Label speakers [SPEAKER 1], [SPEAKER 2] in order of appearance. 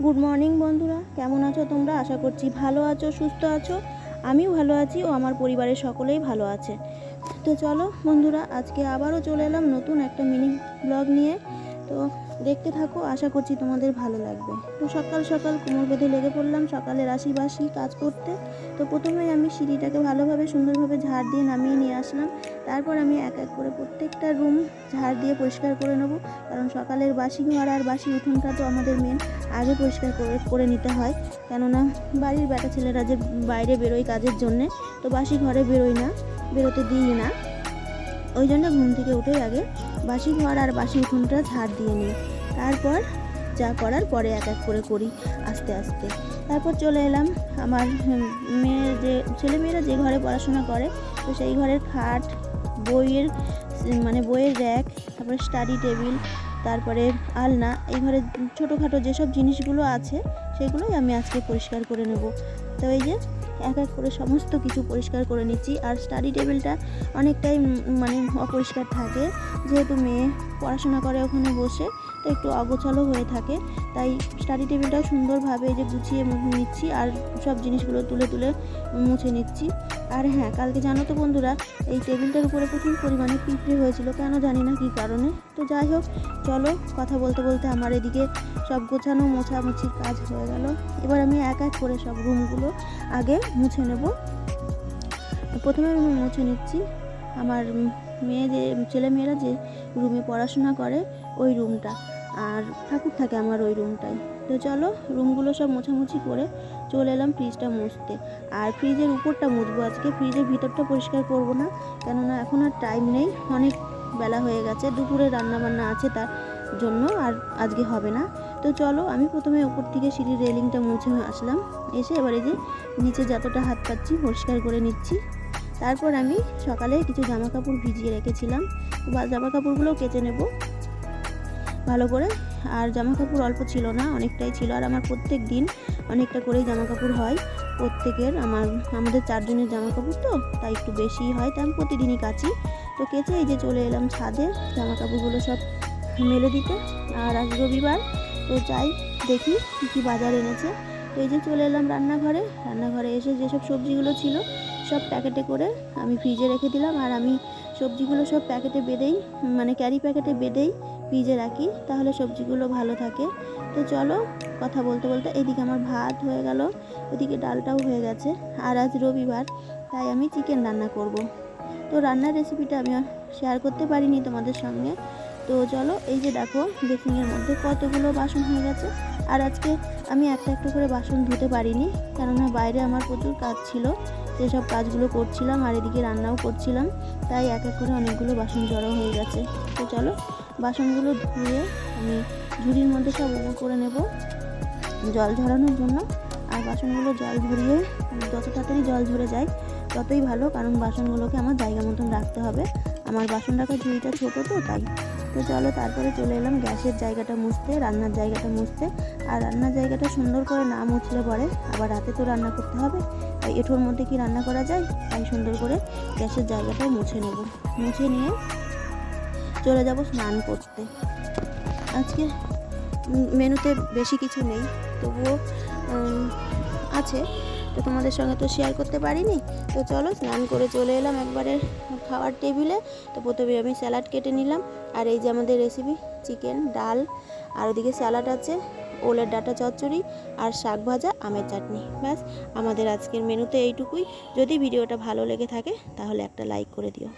[SPEAKER 1] Good morning বন্ধুরা, কেমন আছো তোমরা? আশা করছি ভালো আছো, সুস্থ আছো। আমিও ভালো আছি ও আমার পরিবারের সকলেই ভালো আছে। তো চলো বন্ধুরা, আজকে আবারও চলে এলাম নতুন একটা মিনি ব্লগ নিয়ে। তো দেখতে থাকো, আশা করছি তোমাদের ভালো লাগবে। তো সকাল সকাল কোমর বেঁধে লেগে পড়লাম সকালের আশিবাসি কাজ করতে। তো প্রথমেই আমি সিঁড়িটাকে ভালোভাবে সুন্দরভাবে ঝাড় দিয়ে নামিয়ে নিয়ে আসলাম। তারপর আমি এক এক করে প্রত্যেকটা রুম ঝাড় দিয়ে পরিষ্কার করে নেবো, কারণ সকালের বাসি ঘর আর বাসি উঠোনটা তো আমাদের মেন আগে পরিষ্কার করে নিতে হয়। কেননা বাড়ির বেটা ছেলেরা যে বাইরে বেরোয় কাজের জন্যে, তো বাসি ঘরে বেরোয় না, বেরোতে দিই না। ওই জন্য ঘুম থেকে উঠেই আগে বাসি ঘর আর বাসি উঠোনটা ঝাড় দিয়ে নিই। তারপর যা করার পরে এক এক করে করি আস্তে আস্তে। তারপর চলে এলাম আমার মেয়ের যে ছেলেমেয়েরা যে ঘরে পড়াশোনা করে, তো সেই ঘরের খাট, বইয়ের বইয়ের র্যাক, তারপরে স্টাডি টেবিল, তারপরে আলনা, এই ঘরে ছোটোখাটো যেসব জিনিসগুলো আছে সেগুলোই আমি আজকে পরিষ্কার করে নেব। তো এই যে এক এক করে সমস্ত কিছু পরিষ্কার করে নিচ্ছি। আর স্টাডি টেবিলটা অনেকটাই অপরিষ্কার থাকে, যেহেতু মেয়ে পড়াশোনা করে ওখানে বসে, তো একটু অগোছালো হয়ে থাকে। তাই স্টাডি টেবিলটাও সুন্দরভাবে যে গুছিয়ে নিচ্ছি আর সব জিনিসগুলো তুলে তুলে মুছে নিচ্ছি। আর হ্যাঁ, কালকে জানো তো বন্ধুরা, এই টেবিলটার উপরে প্রচুর পরিমাণে পিঁপড়ে হয়েছিল, কেন জানি না কী কারণে। তো যাই হোক, চলো কথা বলতে বলতে আমার এদিকে সব গোছানো মোছামুছির কাজ হয়ে গেল। এবার আমি এক এক করে সব রুমগুলো আগে মুছে নেব। প্রথমে আমি মুছে নিচ্ছি আমার ছেলেমেয়েরা যে রুমে পড়াশোনা করে ওই রুমটা, আর ঠাকুর থাকে আমার ওই রুমটাই। তো চলো রুমগুলো সব মোছামুছি করে চলে এলাম ফ্রিজটা মুছতে। আর ফ্রিজের উপরটা মুছবো আজকে, ফ্রিজের ভিতরটা পরিষ্কার করব না, কেননা এখন আর টাইম নেই, অনেক বেলা হয়ে গেছে, দুপুরে রান্নাবান্না আছে তার জন্য আর আজকে হবে না। তো চলো আমি প্রথমে উপর থেকে সিঁড়ির রেলিংটা মুছে আসলাম, এসে এবারে যে নিচে যতটা হাত পাচ্ছি পরিষ্কার করে নিচ্ছি। তারপর আমি সকালে কিছু জামা কাপড় ভিজিয়ে রেখেছিলাম, জামা কাপড়গুলোও কেচে নেব ভালো করে। আর জামা কাপড় অল্প ছিল না, অনেকটাই ছিল। আর আমার প্রত্যেক দিন অনেকটা করেই জামা কাপড় হয় প্রত্যেকের, আমাদের 4 জনের জামা কাপড়, তো তাই একটু বেশি হয়, তাই আমি প্রতিদিনই কাচি। তো কেচে এই যে চলে এলাম ছাদে জামা কাপড়গুলো সব মেলে দিতে। আর আজ রবিবার, তো যাই দেখি কী বাজার এনেছে। তো এই যে চলে এলাম রান্নাঘরে এসে যেসব সবজিগুলো ছিল সব প্যাকেটে করে আমি ফ্রিজে রেখে দিলাম। আর আমি সবজিগুলো সব প্যাকেটে বেঁধেই, ক্যারি প্যাকেটে বেঁধেই ফ্রিজে রাখি, তাহলে সবজিগুলো ভালো থাকে। তো চলো কথা বলতে বলতে এদিকে আমার ভাত হয়ে গেল, ওদিকে ডালটাও হয়ে গেছে। আর আজ রবিবার, তাই আমি চিকেন রান্না করব। তো রান্নার রেসিপিটা আমি শেয়ার করতে পারিনি তোমাদের সঙ্গে। তো চলো এই যে দেখো বেসিনের মধ্যে কতগুলো বাসন হয়ে গেছে। আর আজকে আমি একটা একটা করে বাসন ধুতে পারিনি, কেননা বাইরে আমার প্রচুর কাজ ছিল, সেসব কাজগুলো করছিলাম আর এদিকে রান্নাও করছিলাম, তাই এক এক করে অনেকগুলো বাসন জড়ো হয়ে গেছে। তো চলো বাসনগুলো ধুয়ে আমি ঝুড়ির মধ্যে সব উপর করে নেব জল ঝরানোর জন্য। আর বাসনগুলো জল ঝরিয়ে যত তাড়াতাড়ি জল ঝরে যায় ততই ভালো, কারণ বাসনগুলোকে আমার জায়গা মতন রাখতে হবে। আমার বাসন রাখার ঝুড়িটা ছোটো, তো তাই। তো চলো তারপরে চলে এলাম গ্যাসের জায়গাটা মুছতে, রান্নার জায়গাটা মুছতে। আর রান্নার জায়গাটা সুন্দর করে না মুছলে পরে আবার রাতে তো রান্না করতে হবে, তাই এঁঠোর মধ্যে কি রান্না করা যায়, তাই সুন্দর করে গ্যাসের জায়গাটাও মুছে নেব। মুছে নিয়ে চলে যাব স্নান করতে। আজকে মেনুতে বেশি কিছু নেই, তবুও আছে, তো তোমাদের সঙ্গে তো শেয়ার করতে পারিনি। তো চলো স্নান করে চলে এলাম একবারে খাওয়ার টেবিলে। তো প্রথমে আমি স্যালাড কেটে নিলাম। আর এই যে আমাদের রেসিপি চিকেন, ডাল, আর ওদিকে স্যালাড আছে, ওলের ডাঁটা চচ্চড়ি, আর শাক ভাজা, আমের চাটনি। ব্যাস, আমাদের আজকের মেনুতে এইটুকুই। যদি ভিডিওটা ভালো লেগে থাকে তাহলে একটা লাইক করে দিও।